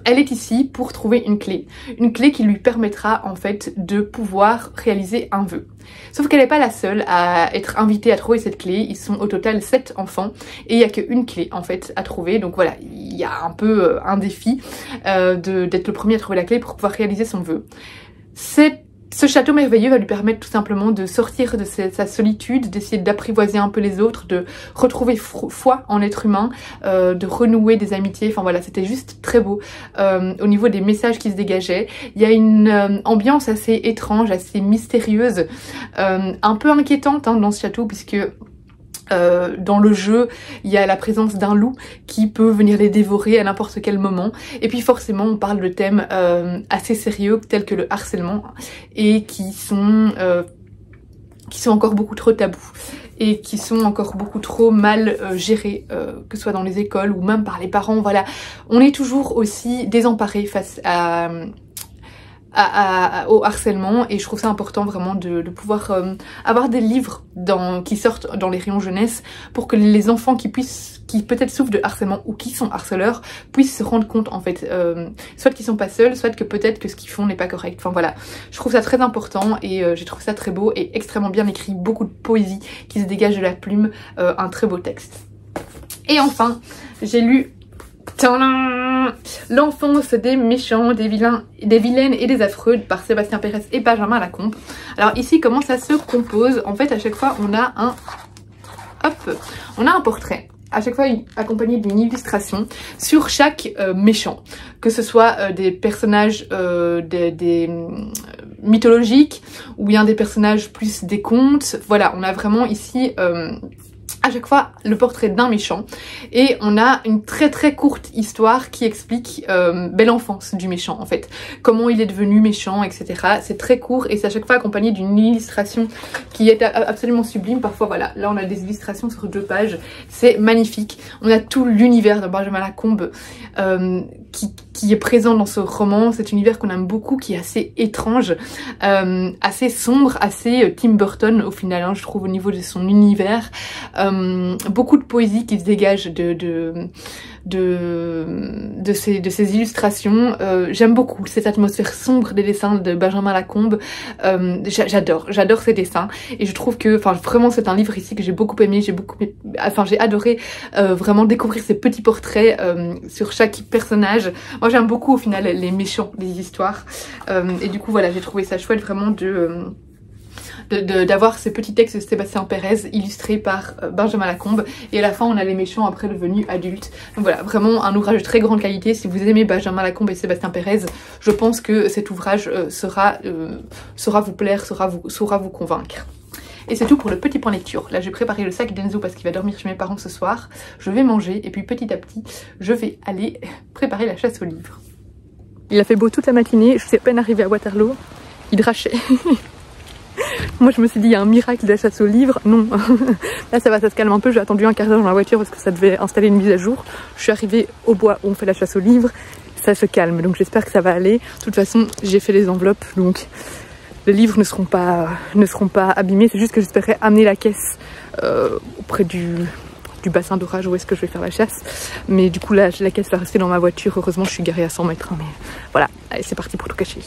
A: elle est ici pour trouver une clé qui lui permettra en fait de pouvoir réaliser un vœu. Sauf qu'elle n'est pas la seule à être invitée à trouver cette clé, ils sont au total 7 enfants et il n'y a qu'une clé en fait à trouver, donc voilà, il y a un peu un défi d'être le premier à trouver la clé pour pouvoir réaliser son vœu. Ce château merveilleux va lui permettre tout simplement de sortir de sa solitude, d'essayer d'apprivoiser un peu les autres, de retrouver foi en l'être humain, de renouer des amitiés. Enfin voilà, c'était juste très beau au niveau des messages qui se dégageaient. Il y a une ambiance assez étrange, assez mystérieuse, un peu inquiétante hein, dans ce château puisque dans le jeu il y a la présence d'un loup qui peut venir les dévorer à n'importe quel moment, et puis forcément on parle de thèmes assez sérieux tels que le harcèlement et qui sont encore beaucoup trop tabous et qui sont encore beaucoup trop mal gérés, que ce soit dans les écoles ou même par les parents. Voilà, on est toujours aussi désemparés face à au harcèlement, et je trouve ça important vraiment de pouvoir avoir des livres qui sortent dans les rayons jeunesse pour que les enfants qui peut-être souffrent de harcèlement ou qui sont harceleurs puissent se rendre compte en fait, soit qu'ils sont pas seuls, soit que peut-être que ce qu'ils font n'est pas correct. Enfin voilà, je trouve ça très important et j'ai trouvé ça très beau et extrêmement bien écrit, beaucoup de poésie qui se dégage de la plume, un très beau texte. Et enfin, j'ai lu L'enfance des méchants, des vilaines et des affreux par Sébastien Pérez et Benjamin Lacombe. Alors ici, comment ça se compose? En fait, à chaque fois, on a un portrait. À chaque fois accompagné d'une illustration sur chaque méchant, que ce soit des personnages mythologiques ou bien des personnages plus des contes. Voilà, on a vraiment ici à chaque fois le portrait d'un méchant et on a une très très courte histoire qui explique l'enfance du méchant en fait, comment il est devenu méchant, etc. C'est très court et c'est à chaque fois accompagné d'une illustration qui est absolument sublime. Parfois voilà, là on a des illustrations sur 2 pages, c'est magnifique. On a tout l'univers de Benjamin Lacombe qui est présent dans ce roman, cet univers qu'on aime beaucoup, qui est assez étrange, assez sombre, assez Tim Burton au final, hein, je trouve, au niveau de son univers. Beaucoup de poésie qui se dégage de ces illustrations. J'aime beaucoup cette atmosphère sombre des dessins de Benjamin Lacombe. J'adore ces dessins et je trouve que vraiment c'est un livre ici que j'ai beaucoup aimé. J'ai adoré vraiment découvrir ces petits portraits sur chaque personnage. Moi j'aime beaucoup au final les méchants des histoires et du coup voilà, j'ai trouvé ça chouette vraiment d'avoir ces petits textes de Sébastien Pérez illustrés par Benjamin Lacombe, et à la fin on a les méchants après devenus adultes. Donc voilà, vraiment un ouvrage de très grande qualité. Si vous aimez Benjamin Lacombe et Sébastien Pérez, je pense que cet ouvrage saura vous plaire, saura vous convaincre. Et c'est tout pour le petit point lecture. Là j'ai préparé le sac d'Enzo parce qu'il va dormir chez mes parents ce soir. Je vais manger et puis petit à petit je vais aller préparer la chasse aux livres. Il a fait beau toute la matinée, je suis à peine arrivée à Waterloo, il drachait. Moi je me suis dit il y a un miracle de la chasse aux livres, non. Là ça se calme un peu, j'ai attendu un quart d'heure dans la voiture parce que ça devait installer une mise à jour. Je suis arrivée au bois où on fait la chasse aux livres, ça se calme, donc j'espère que ça va aller. De toute façon j'ai fait les enveloppes, donc les livres ne seront pas abîmés. C'est juste que j'espérais amener la caisse auprès du bassin d'orage où est-ce que je vais faire la chasse. Mais du coup là la caisse va rester dans ma voiture, heureusement je suis garée à 100 mètres, hein, mais voilà, allez c'est parti pour tout cacher.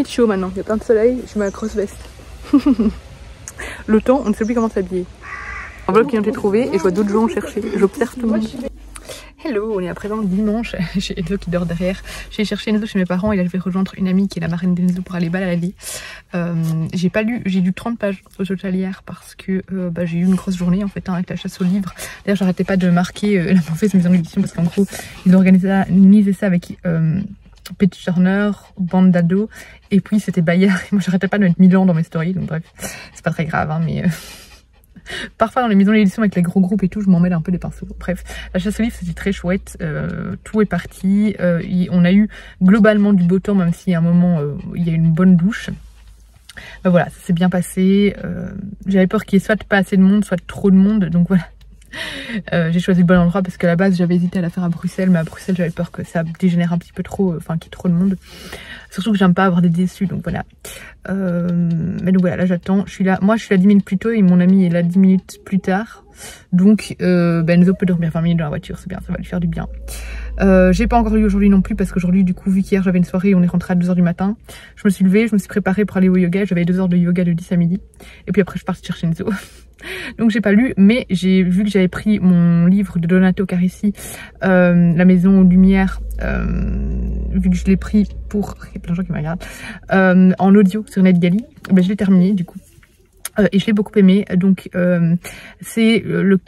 A: Chaud maintenant, il y a plein de soleil, je mets ma grosse veste. Le temps, on ne sait plus comment s'habiller. Enveloppe qui ont été trouvées et je vois d'autres gens chercher. J'observe tout le monde. Hello, on est à présent dimanche. J'ai Enzo qui dort derrière. J'ai cherché Enzo chez mes parents et là je vais rejoindre une amie qui est la marraine d'Enzo pour aller balader. J'ai lu 30 pages au total hier parce que j'ai eu une grosse journée en fait avec la chasse aux livres. D'ailleurs j'arrêtais pas de marquer la mauvaise maison d'édition parce qu'en gros ils ont organisé ça avec Petit Turner, bande d'ados, et puis c'était Bayard. Moi j'arrêtais pas de mettre Milan dans mes stories, donc bref, c'est pas très grave, hein, mais parfois dans les maisons d'édition avec les gros groupes et tout, je m'en mêle un peu les pinceaux. Bref, la chasse aux livres c'était très chouette, tout est parti, on a eu globalement du beau temps, même si à un moment il y a eu une bonne douche. Voilà, ça s'est bien passé, j'avais peur qu'il y ait soit pas assez de monde, soit trop de monde, donc voilà. J'ai choisi le bon endroit parce qu'à la base j'avais hésité à la faire à Bruxelles, mais à Bruxelles j'avais peur que ça dégénère un petit peu trop, qu'il y ait trop de monde, surtout que j'aime pas avoir des déçus, donc voilà. Mais donc voilà, là j'attends, je suis là 10 minutes plus tôt et mon ami est là 10 minutes plus tard, donc Enzo peut dormir 20 minutes dans la voiture, c'est bien, ça va lui faire du bien. J'ai pas encore lu aujourd'hui non plus parce qu'aujourd'hui du coup vu qu'hier j'avais une soirée et on est rentré à 2h du matin, je me suis levée, je me suis préparée pour aller au yoga, j'avais 2 heures de yoga de 10 à midi et puis après je suis partie chercher Enzo. Donc j'ai pas lu, mais j'ai vu que j'avais pris mon livre de Donato Carissi, La Maison aux Lumières, vu que je l'ai pris pour, il y a plein de gens qui me regardent, en audio sur NetGalley, je l'ai terminé du coup. et je l'ai beaucoup aimé. Donc c'est le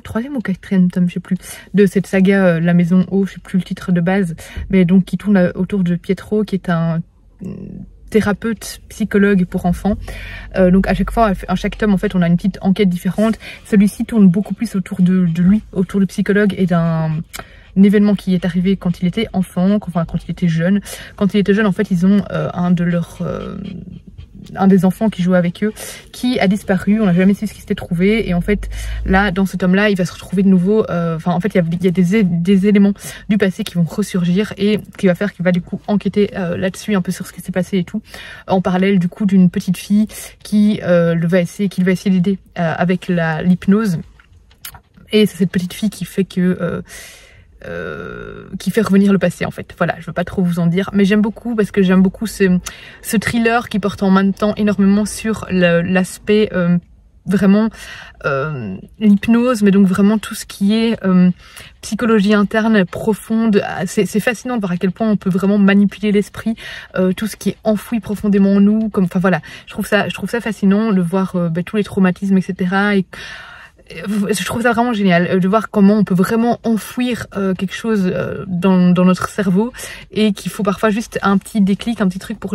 A: troisième ou quatrième tome, je sais plus, de cette saga La Maison O, je sais plus le titre de base, mais donc qui tourne autour de Pietro, qui est un thérapeute psychologue pour enfants. Donc à chaque fois, à chaque tome en fait, on a une petite enquête différente. Celui-ci tourne beaucoup plus autour de lui, autour du psychologue et d'un événement qui est arrivé quand il était enfant, enfin quand il était jeune. Quand il était jeune, en fait, ils ont un des enfants qui jouait avec eux qui a disparu, on n'a jamais su ce qui s'était trouvé, et en fait là dans ce tome là il va se retrouver de nouveau, en fait il y a des éléments du passé qui vont ressurgir et qui va faire qu'il va du coup enquêter là-dessus un peu sur ce qui s'est passé et tout, en parallèle du coup d'une petite fille qui va essayer d'aider avec l'hypnose, et c'est cette petite fille qui fait que qui fait revenir le passé en fait. Voilà, je veux pas trop vous en dire, mais j'aime beaucoup parce que j'aime beaucoup ce thriller qui porte en même temps énormément sur l'aspect vraiment l'hypnose, mais donc vraiment tout ce qui est psychologie interne profonde. C'est fascinant de voir à quel point on peut vraiment manipuler l'esprit, tout ce qui est enfoui profondément en nous, comme, enfin voilà, je trouve ça fascinant de voir tous les traumatismes, etc. Et je trouve ça vraiment génial de voir comment on peut vraiment enfouir quelque chose dans notre cerveau, et qu'il faut parfois juste un petit déclic, un petit truc pour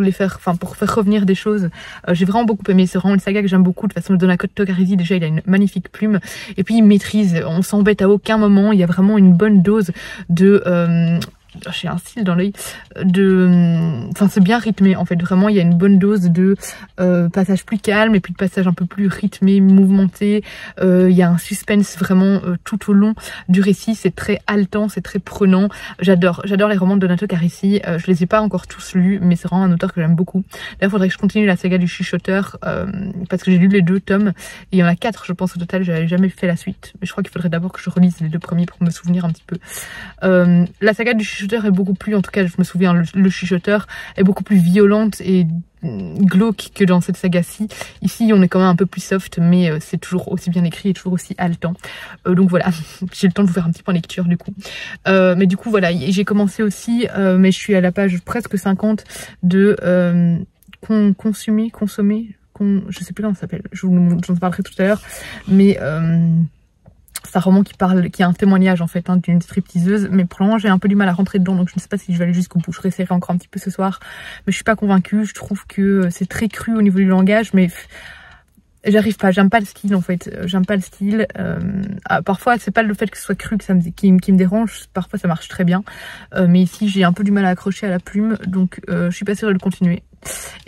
A: pour faire revenir des choses. J'ai vraiment beaucoup aimé, c'est vraiment une saga que j'aime beaucoup. De toute façon, Donato Carrisi, déjà il a une magnifique plume, et puis il maîtrise, on s'embête à aucun moment, il y a vraiment une bonne dose de j'ai un style dans l'œil enfin c'est bien rythmé en fait, vraiment il y a une bonne dose de passages plus calmes et puis de passages un peu plus rythmés, mouvementés. Il y a un suspense vraiment tout au long du récit, c'est très haletant, c'est très prenant. J'adore les romans de Donato Carrisi. Je les ai pas encore tous lus, mais c'est vraiment un auteur que j'aime beaucoup. D'ailleurs, faudrait que je continue la saga du chuchoteur, parce que j'ai lu les 2 tomes et il y en a 4 je pense au total. J'avais jamais fait la suite, mais je crois qu'il faudrait d'abord que je relise les 2 premiers pour me souvenir un petit peu. La saga du chuchoteur est beaucoup plus, en tout cas je me souviens, le chuchoteur est beaucoup plus violente et glauque que dans cette saga-ci. Ici on est quand même un peu plus soft, mais c'est toujours aussi bien écrit et toujours aussi haletant. Donc voilà, j'ai le temps de vous faire un petit point lecture du coup. Mais du coup voilà, j'ai commencé aussi, mais je suis à la page presque 50 de consommer, je sais plus comment ça s'appelle, j'en parlerai tout à l'heure, mais c'est un roman qui a un témoignage en fait d'une stripteaseuse, mais pour le moment j'ai un peu du mal à rentrer dedans, donc je ne sais pas si je vais aller jusqu'au bout. Je réessayerai encore un petit peu ce soir, mais je suis pas convaincue. Je trouve que c'est très cru au niveau du langage, mais j'arrive pas, j'aime pas le style en fait, j'aime pas le style. Parfois c'est pas le fait que ce soit cru qui me dérange, parfois ça marche très bien, mais ici j'ai un peu du mal à accrocher à la plume, donc je suis pas sûre de le continuer.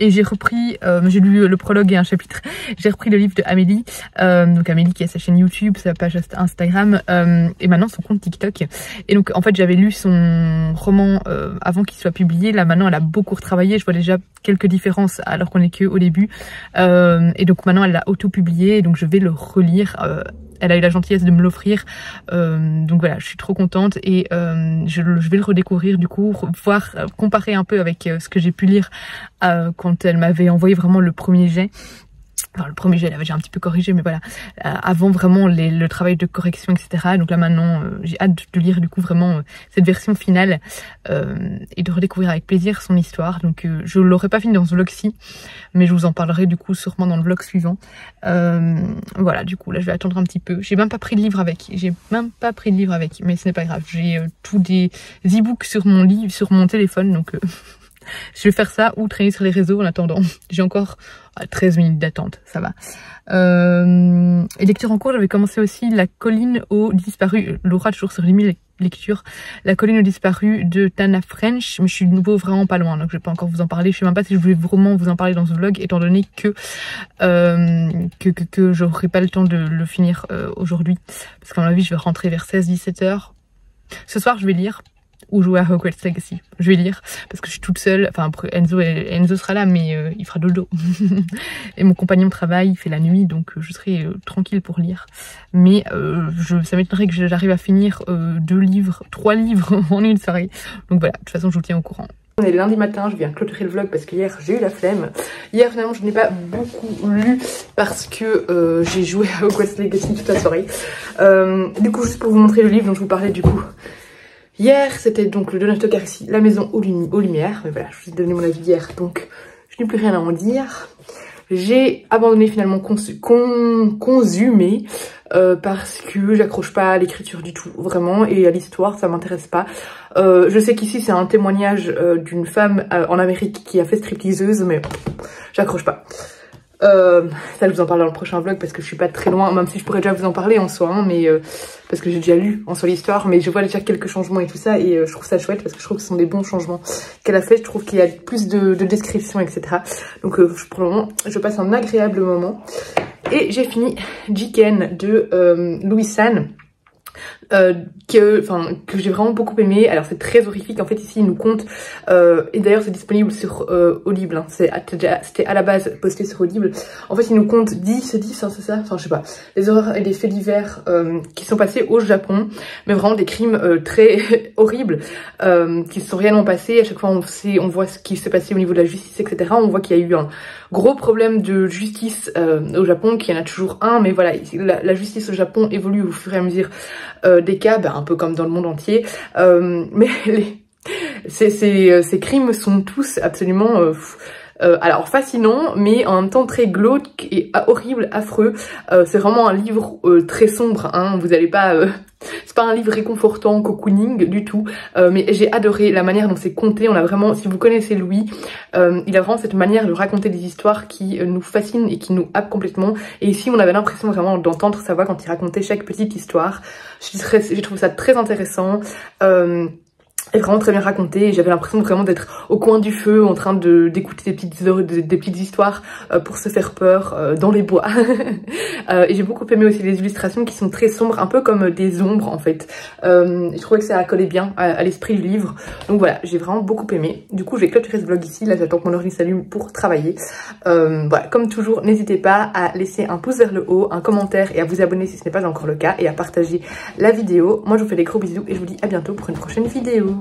A: Et j'ai repris, j'ai lu le prologue et un chapitre, j'ai repris le livre de Amélie, donc Amélie qui a sa chaîne YouTube, sa page Instagram, et maintenant son compte TikTok. Et donc en fait j'avais lu son roman avant qu'il soit publié, là maintenant elle a beaucoup retravaillé, je vois déjà quelques différences alors qu'on est que au début, et donc maintenant elle l'a auto-publié, donc je vais le relire. Elle a eu la gentillesse de me l'offrir, donc voilà, je suis trop contente, et je vais le redécouvrir du coup, voir, comparer un peu avec ce que j'ai pu lire quand elle m'avait envoyé vraiment le premier jet. Enfin, le premier jet, elle avait déjà un petit peu corrigé, mais voilà, avant vraiment le travail de correction, etc. Donc là maintenant, j'ai hâte de lire du coup vraiment cette version finale, et de redécouvrir avec plaisir son histoire. Donc je l'aurais pas fini dans ce vlog-ci, mais je vous en parlerai du coup sûrement dans le vlog suivant. Voilà, du coup là je vais attendre un petit peu. J'ai même pas pris de livre avec, mais ce n'est pas grave. J'ai tous des e-books sur mon téléphone, donc je vais faire ça ou traîner sur les réseaux en attendant. J'ai encore 13 minutes d'attente, ça va. Et lecture en cours, j'avais commencé aussi La colline aux disparus. Laura toujours sur les lectures. La colline aux disparus de Tana French, mais je suis de nouveau vraiment pas loin, donc je vais pas encore vous en parler. Je sais même pas si je voulais vraiment vous en parler dans ce vlog, étant donné que j'aurai pas le temps de le finir aujourd'hui, parce qu'à mon avis je vais rentrer vers 16-17 h. Ce soir je vais lire, ou jouer à Hogwarts Legacy. Je vais lire parce que je suis toute seule. Enfin, après, Enzo sera là, mais il fera dodo. Et mon compagnon travaille, il fait la nuit, donc je serai tranquille pour lire. Mais ça m'étonnerait que j'arrive à finir 3 livres en une soirée. Donc voilà, de toute façon, je vous tiens au courant.
D: On est lundi matin, je viens clôturer le vlog parce que hier j'ai eu la flemme. Hier finalement je n'ai pas beaucoup lu parce que j'ai joué à Hogwarts Legacy toute la soirée. Du coup, juste pour vous montrer le livre dont je vous parlais du coup. Hier, c'était donc le Donato Carrisi, La Maison aux Lumières. Mais voilà, je vous ai donné mon avis hier, donc je n'ai plus rien à en dire. j'ai abandonné finalement consumé parce que j'accroche pas à l'écriture du tout, vraiment, et à l'histoire, ça m'intéresse pas. Je sais qu'ici c'est un témoignage d'une femme en Amérique qui a fait stripteaseuse, mais j'accroche pas. Ça je vous en parle dans le prochain vlog parce que je suis pas très loin, même si je pourrais déjà vous en parler en soi, hein, mais parce que j'ai déjà lu en soi l'histoire, mais je vois déjà quelques changements et tout ça, et je trouve ça chouette parce que je trouve que ce sont des bons changements qu'elle a fait. Je trouve qu'il y a plus de descriptions, etc. Donc pour le moment je passe un agréable moment. Et j'ai fini Jiken de Louis San. Que j'ai vraiment beaucoup aimé. Alors c'est très horrifique, en fait ici il nous compte et d'ailleurs c'est disponible sur Audible, hein. C'était à la base posté sur Audible. En fait il nous compte 10 hein, c'est ça, enfin je sais pas, les horreurs et les faits divers qui sont passés au Japon, mais vraiment des crimes très horribles qui se sont réellement passés. À chaque fois on voit ce qui s'est passé au niveau de la justice, etc. On voit qu'il y a eu un gros problème de justice au Japon, qu'il y en a toujours un, mais voilà, la justice au Japon évolue au fur et à mesure des cas, un peu comme dans le monde entier, mais ces crimes sont tous absolument alors fascinants, mais en même temps très glauques et horribles, affreux. C'est vraiment un livre très sombre, hein. Vous allez pas c'est pas un livre réconfortant, cocooning du tout, mais j'ai adoré la manière dont c'est conté. On a vraiment, si vous connaissez Louis, il a vraiment cette manière de raconter des histoires qui nous fascinent et qui nous happent complètement. Et ici on avait l'impression vraiment d'entendre sa voix quand il racontait chaque petite histoire. J'ai trouvé ça très intéressant. Et vraiment très bien raconté, et j'avais l'impression vraiment d'être au coin du feu en train d'écouter des petites histoires pour se faire peur dans les bois. Et j'ai beaucoup aimé aussi les illustrations qui sont très sombres, un peu comme des ombres en fait. Je trouvais que ça collait bien à l'esprit du livre, donc voilà, j'ai vraiment beaucoup aimé. Du coup je vais clôturer ce vlog ici, là j'attends que mon ordi s'allume pour travailler. Voilà, comme toujours n'hésitez pas à laisser un pouce vers le haut, un commentaire et à vous abonner si ce n'est pas encore le cas, et à partager la vidéo. Moi je vous fais des gros bisous et je vous dis à bientôt pour une prochaine vidéo.